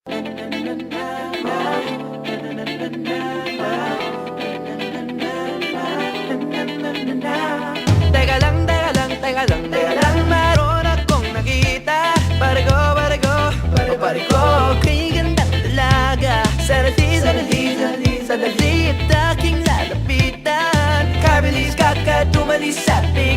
Teka lang, teka lang, teka lang, teka lang, meron akong nakita. Bariko, bariko, bariko, kay gandang dalaga. Sandali, sandali, sandali, sandali at aking lalapitan. Kabilis kakatumali sa atin.